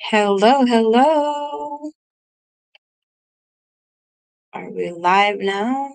Hello, hello. Are we live now?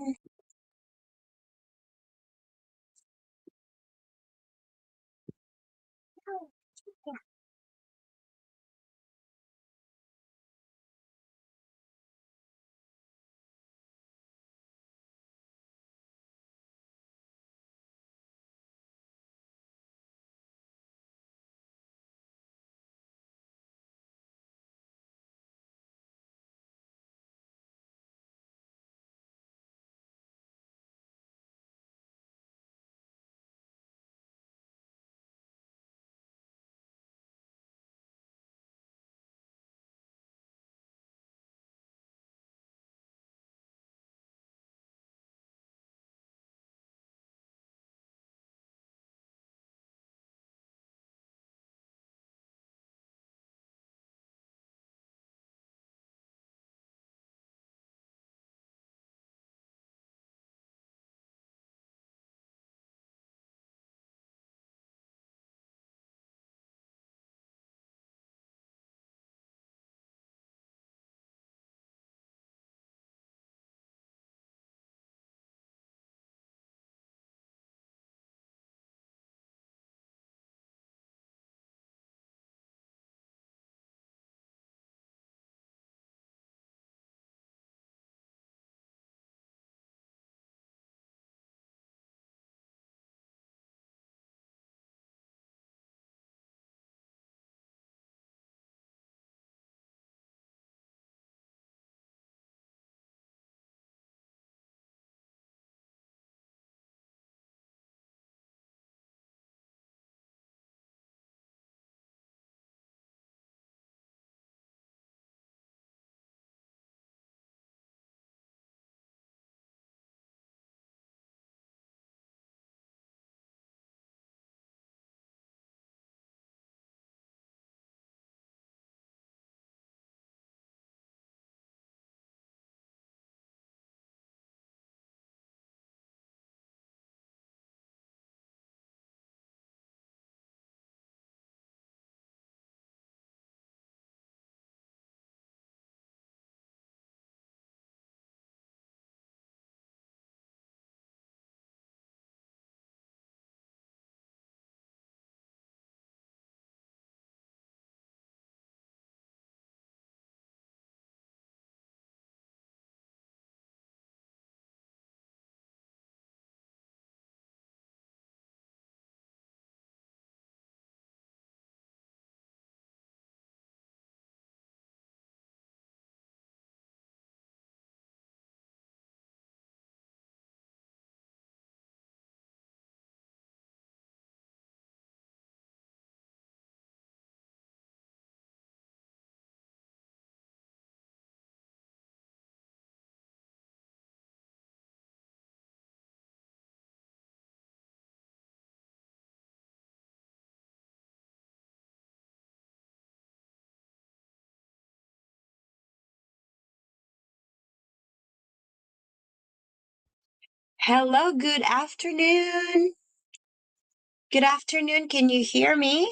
Hello, good afternoon. Good afternoon. Can you hear me?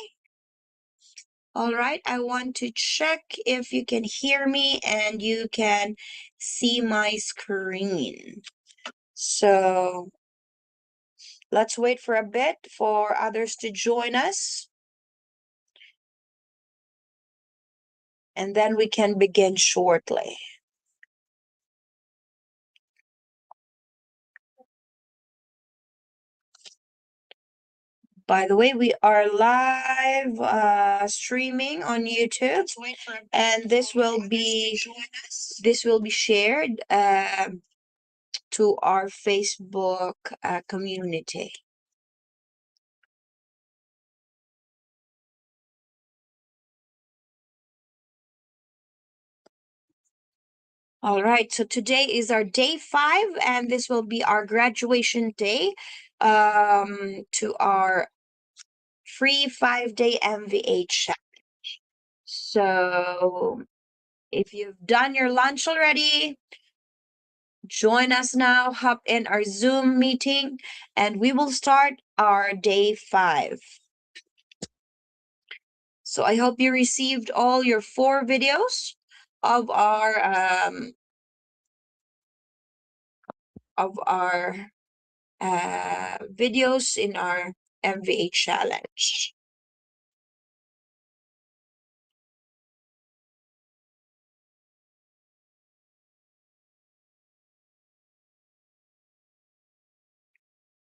All right. I want to check if you can hear me and you can see my screen. So let's wait for a bit for others to join us. And then we can begin shortly. By the way, we are live streaming on YouTube, and this will be shared to our Facebook community. All right, so today is our day 5, and this will be our graduation day to our free 5-day MVH challenge. So if you've done your lunch already, join us now, hop in our Zoom meeting, and we will start our day 5. So I hope you received all your 4 videos of our videos in our MVA challenge.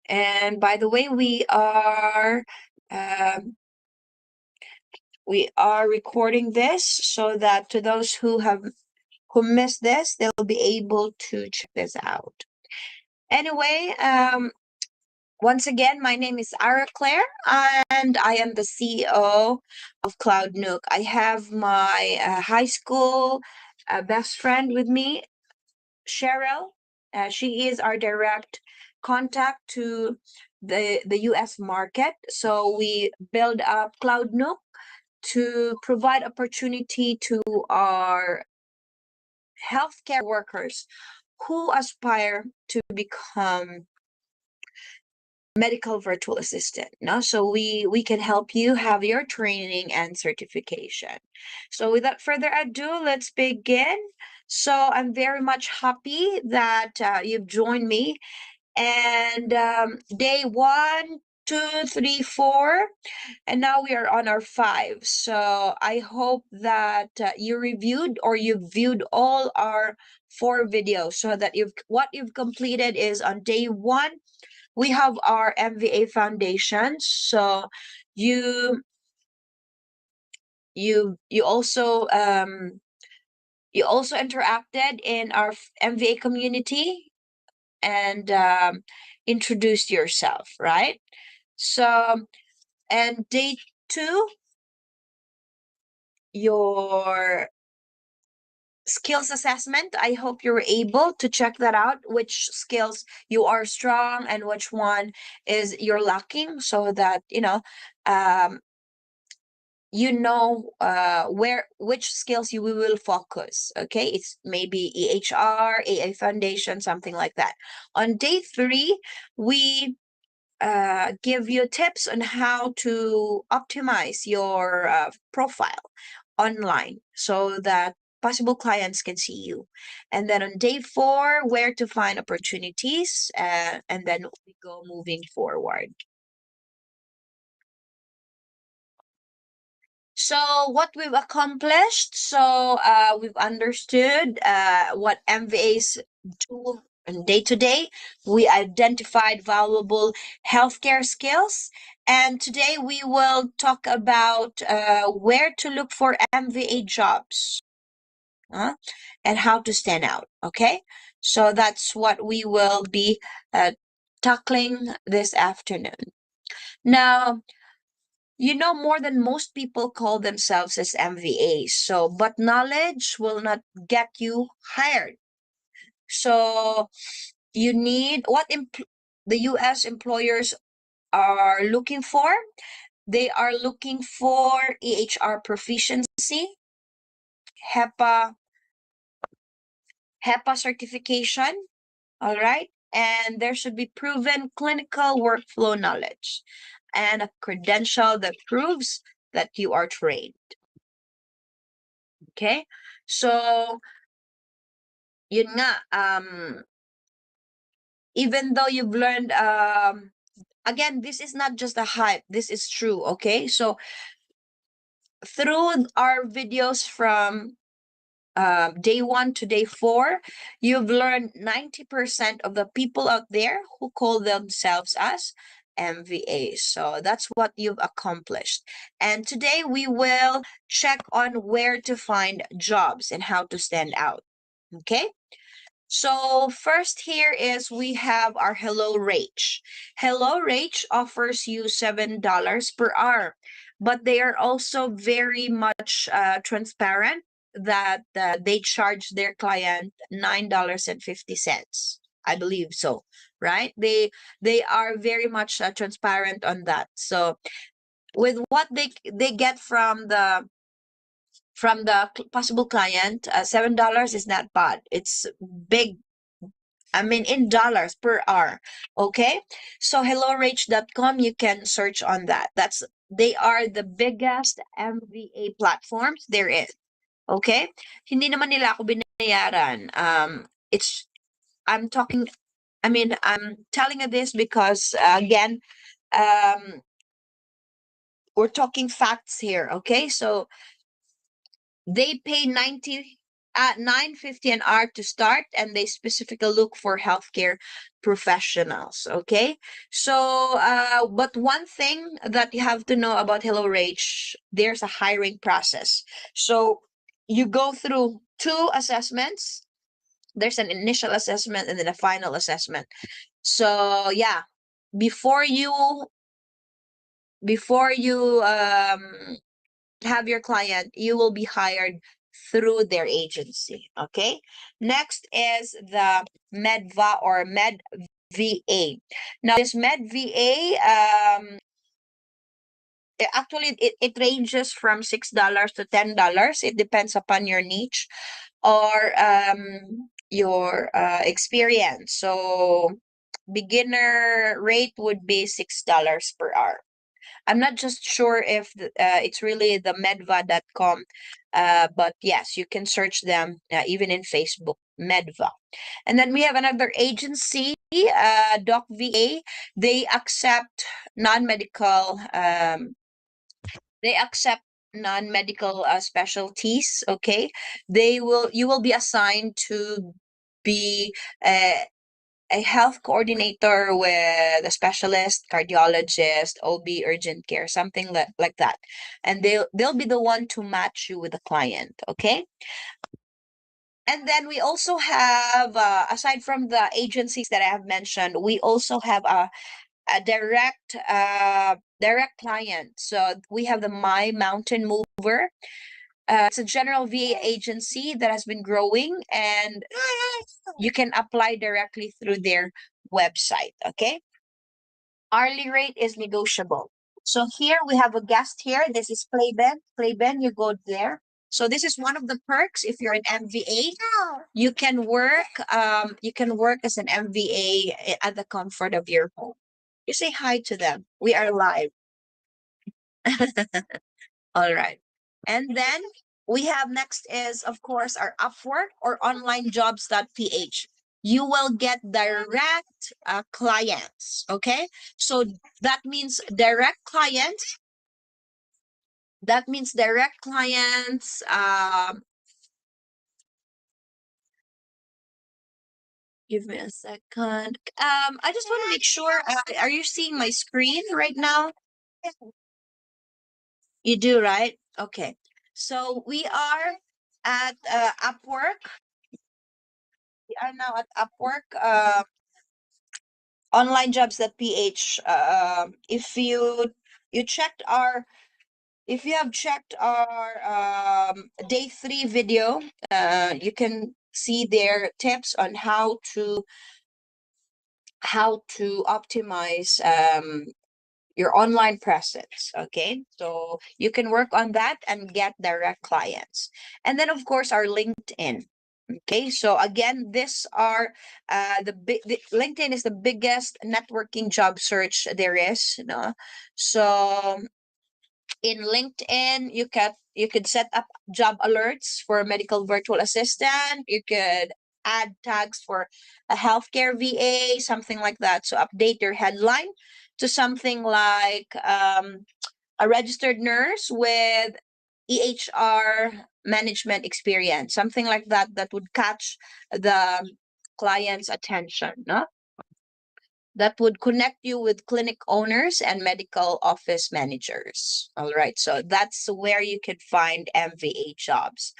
And by the way, um, we are recording this so that to those who missed this, they'll be able to check this out. Anyway, once again, my name is Ara Claire, and I am the CEO of Cloud Nook. I have my high school best friend with me, Cheryl. She is our direct contact to the US market. So we build up Cloud Nook to provide opportunity to our healthcare workers who aspire to become medical virtual assistant. No, so we can help you have your training and certification. So without further ado, let's begin. So I'm very much happy that you've joined me, and day 1, 2, 3, 4, and now we are on our 5. So I hope that you reviewed or you viewed all our 4 videos, so that what you've completed is on day 1 we have our MVA foundation. So you you also interacted in our MVA community and introduced yourself, right? So, and day 2, your skills assessment. I hope you're able to check that out, which skills you are strong and which one is you're lacking, so that um which skills you will focus. Okay, it's maybe EHR, AI foundation, something like that. On day 3, we give you tips on how to optimize your profile online so that possible clients can see you. And then on day 4, where to find opportunities, and then we go moving forward. So what we've accomplished, so we've understood what MVAs do on day to day. We identified valuable healthcare skills, and today we will talk about where to look for MVA jobs, and how to stand out. Okay, so that's what we will be tackling this afternoon. Now, more than most people call themselves as MVAs. So, but knowledge will not get you hired. So, you need the US employers are looking for. They are looking for EHR proficiency, HEPA, HEPA certification, all right? And there should be proven clinical workflow knowledge and a credential that proves that you are trained. Okay, so yun nga, even though you've learned, again, this is not just a hype, this is true. Okay, so through our videos from day 1 to day 4, you've learned 90% of the people out there who call themselves as MVAs. So that's what you've accomplished. And today we will check on where to find jobs and how to stand out. Okay, so first here is we have our Hello Rach. Hello Rach offers you $7 per hour, but they are also very much transparent that they charge their client $9.50. I believe so, right? They are very much transparent on that. So with what they get from the possible client, $7 is not bad. It's big. I mean, in dollars per hour. Okay, so hellorage.com, you can search on that. That's They are the biggest MVA platforms there is. Okay? Hindi naman nila ako binayaran. It's I'm talking I mean, I'm telling you this because again, um we're talking facts here, okay? So they pay 90 at 950 an hour to start, and they specifically look for healthcare professionals. Okay, so but one thing that you have to know about Hello Rage, there's a hiring process. So you go through two assessments. There's an initial assessment and then a final assessment. So yeah, before you before you have your client, you will be hired through their agency. Okay. Next is the Medva or Med VA. Now, this Med VA, actually, it ranges from $6 to $10. It depends upon your niche or your experience. So, beginner rate would be $6 per hour. I'm not just sure if it's really the medva.com, but yes, you can search them even in Facebook, Medva. And then we have another agency, Doc VA. They accept non-medical. They accept non-medical specialties. Okay, you will be assigned to be uh, a health coordinator with a specialist, cardiologist, OB, urgent care, something like that. And they'll be the one to match you with the client, okay? And then we also have, aside from the agencies that I have mentioned, we also have a direct client. So we have the My Mountain Mover. It's a general VA agency that has been growing, and you can apply directly through their website. Okay. Hourly rate is negotiable. So here we have a guest here. This is Playben. Playben, you go there. So this is one of the perks. If you're an MVA, you can work as an MVA at the comfort of your home. You say hi to them. We are live. All right. And then we have next is, of course, our Upwork or onlinejobs.ph. You will get direct clients. Okay. So that means direct clients. That means direct clients. Give me a second. I just want to make sure. Are you seeing my screen right now? You do, right? Okay. So we are at Upwork. We are now at Upwork. Onlinejobs.ph. If you checked our if you have checked our day 3 video, you can see their tips on how to optimize your online presence. Okay, so you can work on that and get direct clients. And then of course our LinkedIn. Okay, so again, this are LinkedIn is the biggest networking job search there is. So in LinkedIn, you could set up job alerts for a medical virtual assistant. You could add tags for a healthcare VA, something like that. So update your headline to something like a registered nurse with EHR management experience, something like that, that would catch the client's attention. No? That would connect you with clinic owners and medical office managers. All right, so that's where you could find MVA jobs.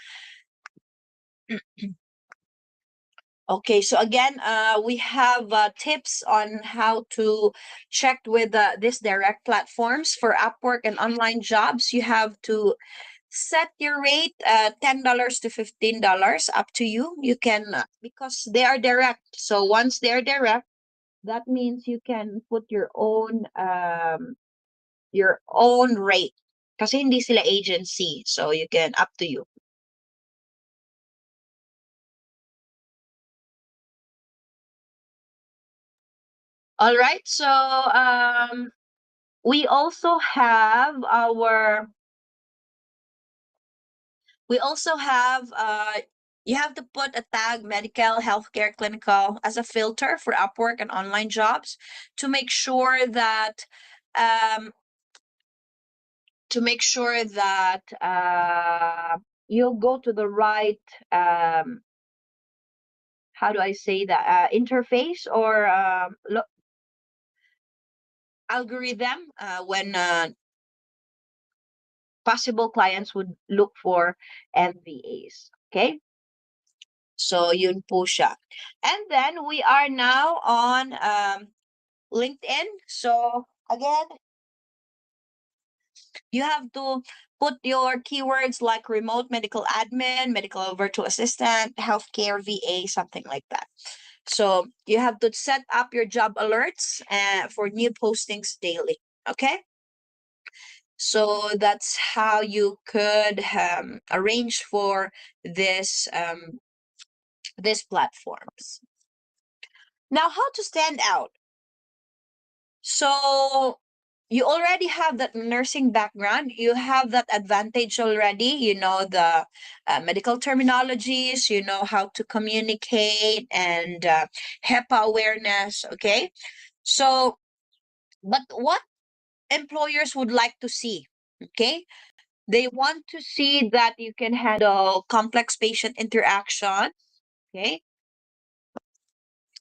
Okay, so again, we have tips on how to check with these direct platforms for Upwork and online jobs. You have to set your rate $10 to $15, up to you. You can because they are direct. So once they are direct, that means you can put your own rate. Kasi hindi sila agency. So you can up to you. All right. So we also have our we also have you have to put a tag medical, healthcare, clinical as a filter for Upwork and online jobs to make sure that um, you'll go to the right how do I say that interface or algorithm when possible clients would look for MVAs. Okay, so yun po siya. And then we are now on LinkedIn. So again, you have to put your keywords like remote medical admin, medical virtual assistant, healthcare VA, something like that. So you have to set up your job alerts for new postings daily. Okay. So that's how you could arrange for this these platforms. Now, how to stand out? So you already have that nursing background. You have that advantage already. You know the medical terminologies. You know how to communicate and HEPA awareness. Okay. So, but what employers would like to see? Okay. They want to see that you can handle complex patient interaction. Okay.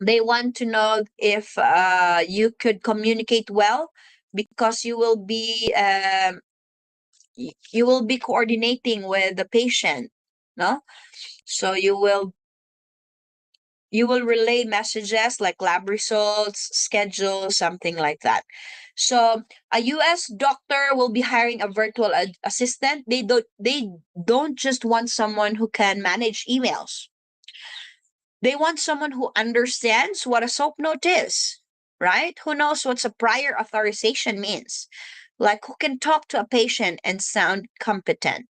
They want to know if you could communicate well because you will be coordinating with the patient, no? So you will relay messages like lab results, schedule, something like that. So a US doctor will be hiring a virtual assistant. They don't just want someone who can manage emails. They want someone who understands what a soap note is, right? Who knows what a prior authorization means, like who can talk to a patient and sound competent.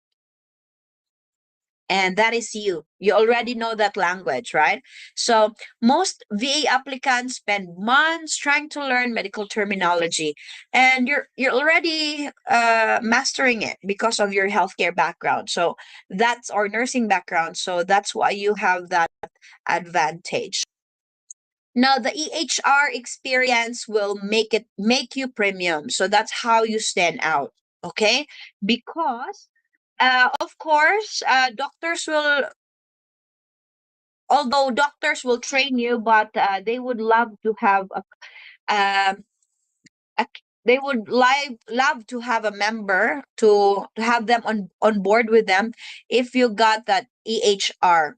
And that is you. You already know that language, right? So most VA applicants spend months trying to learn medical terminology, and you're already mastering it because of your healthcare background. So that's our nursing background. So that's why you have that advantage. Now the EHR experience will make you premium. So that's how you stand out. Okay? Because of course, doctors will although doctors will train you, but they would love to have um, a they would love to have a member to have them on board with them if you got that EHR.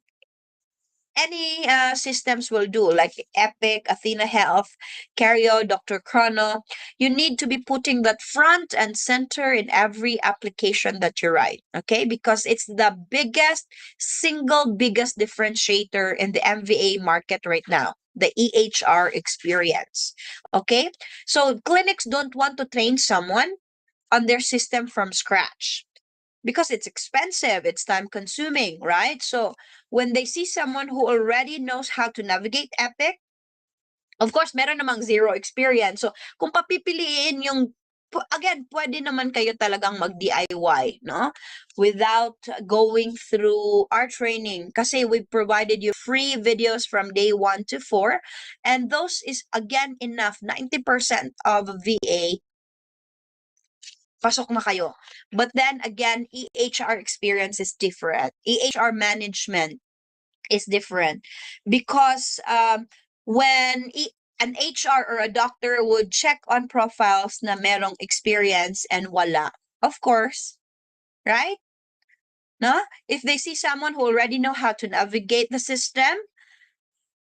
Any systems will do, like Epic, Athena Health, Cario, Dr. Chrono. You need to be putting that front and center in every application that you write, okay? Because it's the biggest differentiator in the MVA market right now, the EHR experience, okay? So clinics don't want to train someone on their system from scratch because it's expensive, it's time consuming, right? So when they see someone who already knows how to navigate Epic, of course, meron namang zero experience. So kung papipiliin yung again, pwede naman kayo talagang mag-DIY, no? Without going through our training. Kasi we provided you free videos from day 1 to 4. And those is, again, enough. 90% of VA pasok na kayo. But then again, EHR experience is different. EHR management is different because when an HR or a doctor would check on profiles na merong experience and wala, of course, right? No? If they see someone who already know how to navigate the system,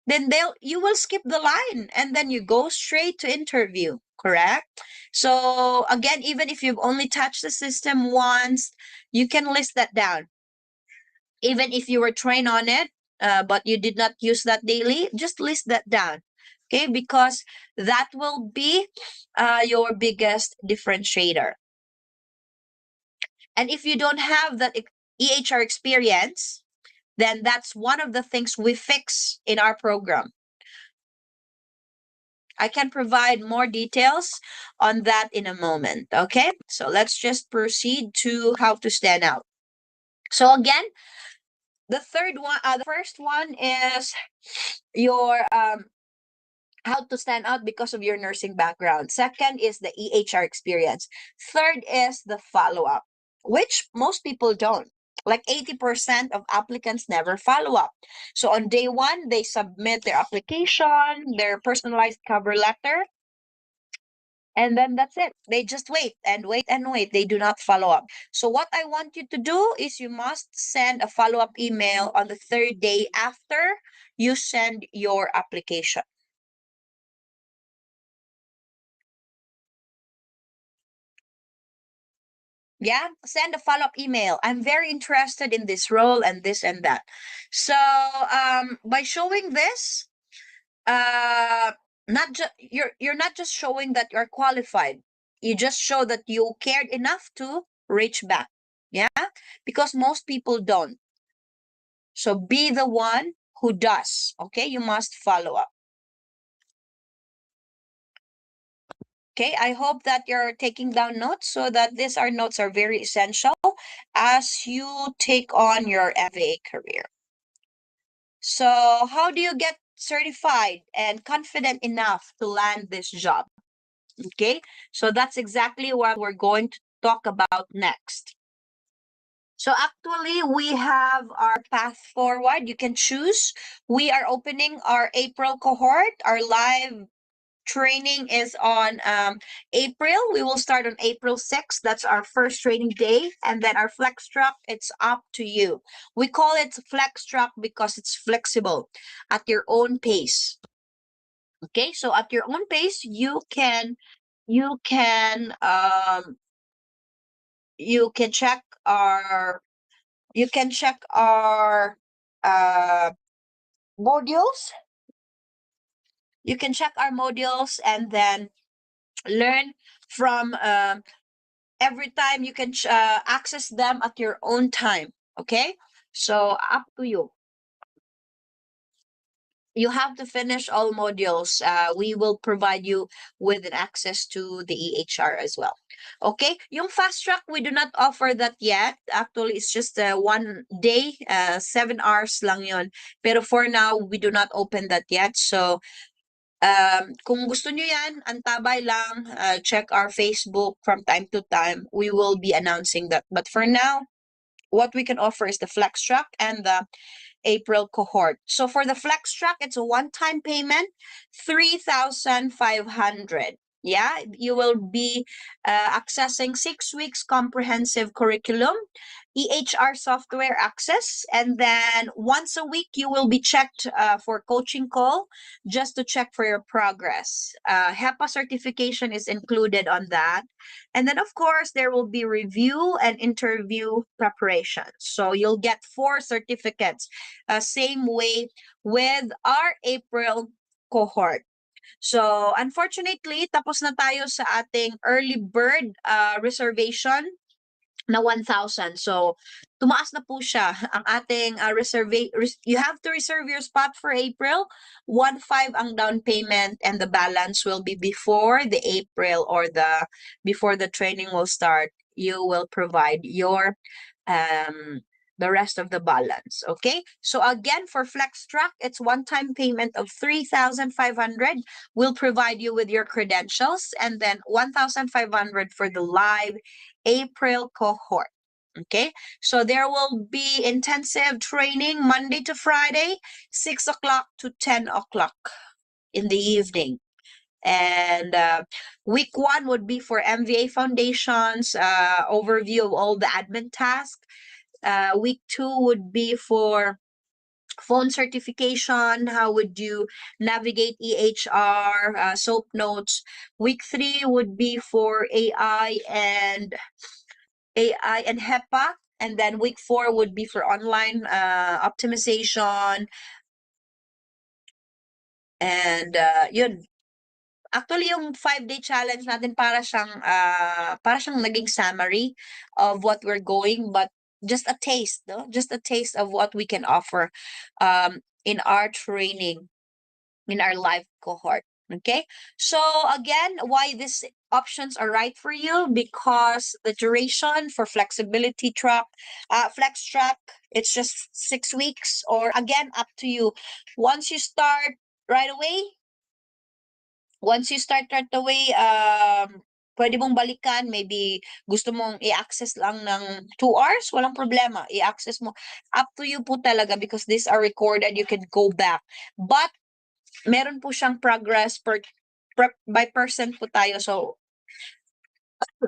then you will skip the line and then you go straight to interview, correct? So again, even if you've only touched the system once, you can list that down. Even if you were trained on it, but you did not use that daily, just list that down, okay? Because that will be your biggest differentiator. And if you don't have that EHR experience, then that's one of the things we fix in our program. I can provide more details on that in a moment. Okay, so let's just proceed to how to stand out. So again, the first one is your how to stand out because of your nursing background. Second is the EHR experience. Third is the follow up, which most people don't. Like 80% of applicants never follow up. So on day one, they submit their application, their personalized cover letter, and then that's it. They just wait and wait and wait. They do not follow up. So what I want you to do is you must send a follow up email on the third day after you send your application. Yeah, send a follow up email. I'm very interested in this role and this and that. So by showing this, uh not just you're not just showing that you're qualified, you just show that you cared enough to reach back. Yeah, because most people don't. So be the one who does. Okay, you must follow up. Okay, I hope that you're taking down notes, so that these are notes are very essential as you take on your MBA career. So how do you get certified and confident enough to land this job? Okay, so that's exactly what we're going to talk about next. So actually, we have our path forward. You can choose. We are opening our April cohort. Our live training is on April. We will start on April 6th. That's our first training day. And then our flex truck, it's up to you. We call it flex truck because it's flexible at your own pace. Okay, so at your own pace, you can um you can check our you can check our uh modules. You can check our modules and then learn from every time. You can access them at your own time. Okay, so up to you. You have to finish all modules. We will provide you with an access to the EHR as well. Okay, yung fast track, we do not offer that yet. Actually, it's just 1 day, 7 hours lang yun. Pero for now, we do not open that yet. So, kung gusto nyo yan, antabay lang, check our Facebook from time to time. We will be announcing that. But for now, what we can offer is the flex track and the April cohort. So for the flex track, it's a one-time payment, 3,500. Yeah, you will be accessing 6 weeks comprehensive curriculum, EHR software access, and then once a week you will be checked for coaching call just to check for your progress. HEPA certification is included on that. And then, of course, there will be review and interview preparation. So you'll get 4 certificates, same way with our April cohort. So, unfortunately, tapos na tayo sa ating early bird reservation na 1,000. So, tumaas na po siya ang ating you have to reserve your spot for April. 1,500 ang down payment, and the balance will be before the April or before the training will start. You will provide your the rest of the balance. Okay, so again, for flex track, it's one-time payment of 3,500. We'll provide you with your credentials, and then 1,500 for the live April cohort. Okay, so there will be intensive training Monday to Friday, 6 o'clock to 10 o'clock in the evening. And week 1 would be for MVA foundations, overview of all the admin tasks. Week 2 would be for phone certification. How would you navigate EHR, SOAP notes. Week 3 would be for AI and HEPA. And then week 4 would be for online optimization. And yun. Actually, yung 5-day challenge natin para siyang naging summary of what we're going, but just a taste, no? Just a taste of what we can offer in our training, in our live cohort. Okay, so again, why these options are right for you? Because the duration for flexibility track, flex track, it's just 6 weeks, or again, up to you. Once you start right away, once you start right away, pwede mong balikan. Maybe gusto mong i-access lang ng 2 hours, walang problema. I-access mo. Up to you po talaga, because these are recorded. You can go back. But meron po siyang progress by percent po tayo. So,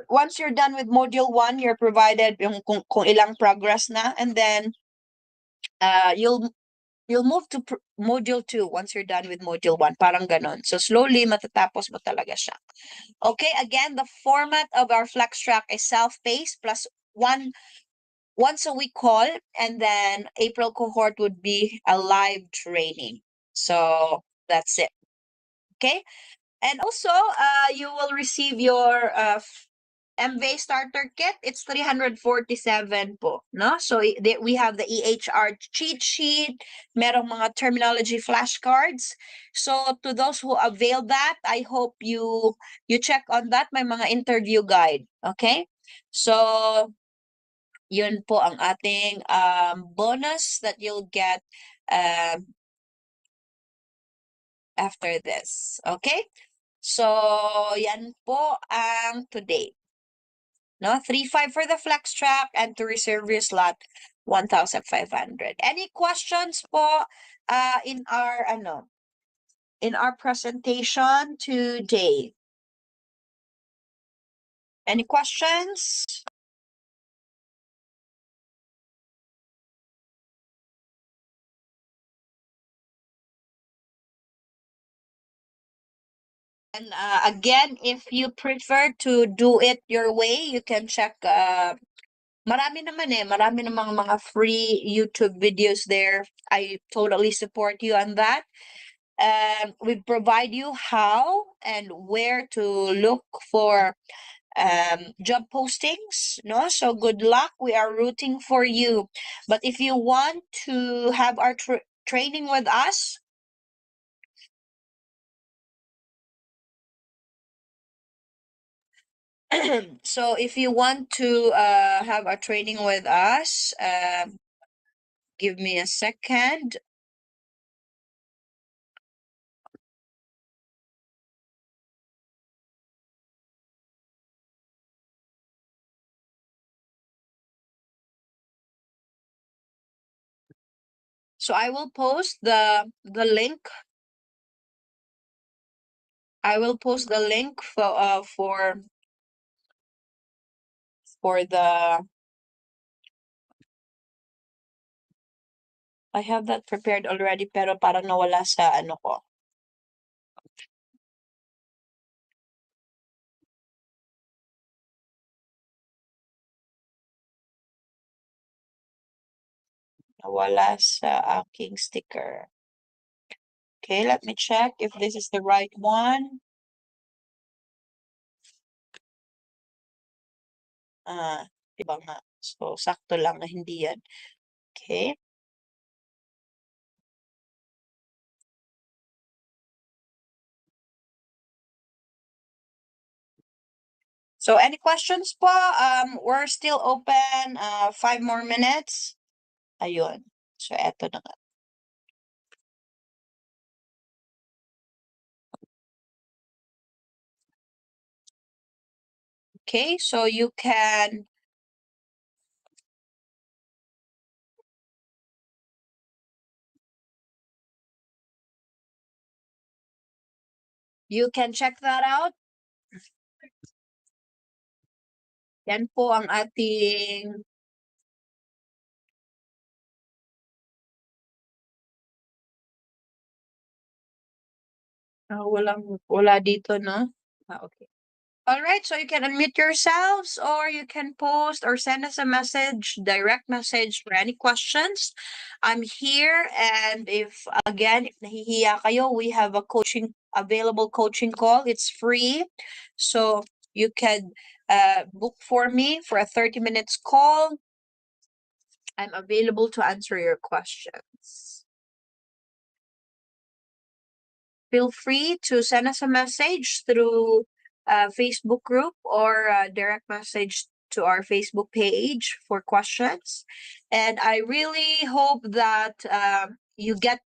once you're done with module 1, you're provided yung kung ilang progress na, and then you'll move to module 2 once you're done with module 1. Parang ganon. So, slowly matatapos mo talaga siya. Okay, again, the format of our flex track is self-paced plus once a week call, and then April cohort would be a live training. So, that's it. Okay. And also, you will receive your MV starter kit. It's 347 po, no? So we have the EHR cheat sheet, merong mga terminology flashcards. So to those who avail that, I hope you check on that. May mga interview guide, okay? So yun po ang ating bonus that you'll get after this, okay? So, yan po ang today. No, 3,500 for the flex track, and to reserve your slot, 1,500. Any questions po in our presentation today? Any questions? And again, if you prefer to do it your way, you can check marami namang mga free YouTube videos there. I totally support you on that. We provide you how and where to look for job postings, no? So good luck. We are rooting for you. But if you want to have our training with us, so if you want to have our training with us, give me a second. So I will post the link. I will post the link for the. I have that prepared already, pero parang nawala sa ano ko. Nawala sa aking sticker. Okay, let me check if this is the right one. Iba nga. So, sakto lang na hindi yan. Okay. So, any questions po? We're still open. 5 more minutes. Ayun. So, eto na nga. Okay, so you can check that out. Yan po ang ating wala dito, no? Okay. All right, so you can unmute yourselves, or you can post or send us a message, direct message for any questions. I'm here, and if nahihiya kayo, we have a available coaching call. It's free. So you can book for me for a 30 minutes call. I'm available to answer your questions. feel free to send us a message through Facebook group or direct message to our Facebook page for questions. And I really hope that you get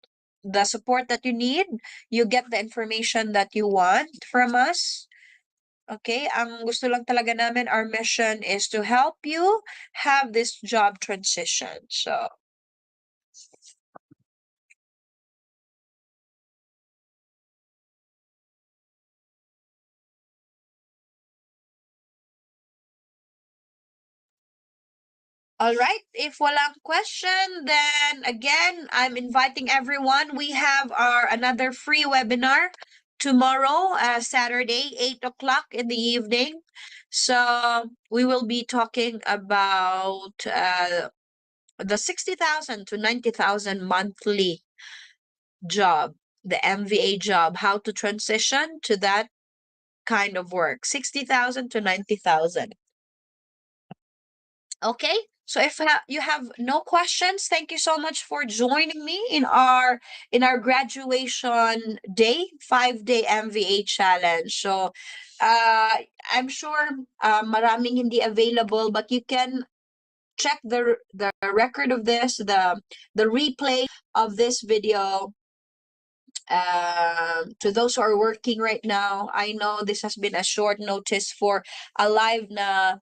the support that you need, you get the information that you want from us. Okay, ang gusto lang talaga namin, our mission is to help you have this job transition. So, all right, if walang question, then again, I'm inviting everyone. We have our another free webinar tomorrow, Saturday, 8 o'clock in the evening. So, we will be talking about the 60,000 to 90,000 monthly job, the MVA job, how to transition to that kind of work, 60,000 to 90,000. Okay, so if you have no questions, thank you so much for joining me in our graduation day, 5-day MVA challenge. So I'm sure maraming hindi available, but you can check the record of this, the replay of this video. To those who are working right now, I know this has been a short notice for a live na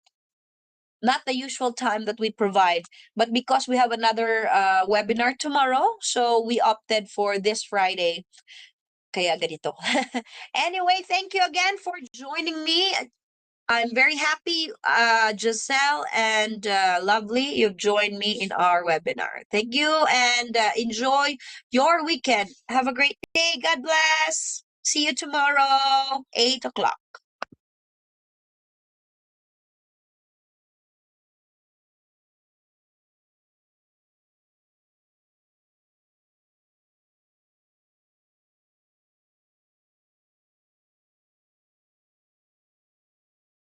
not the usual time that we provide, but because we have another webinar tomorrow, so we opted for this Friday. Kaya ganito. Anyway, thank you again for joining me. I'm very happy, Giselle and Lovely, you've joined me in our webinar. Thank you and enjoy your weekend. Have a great day. God bless. See you tomorrow, 8 o'clock.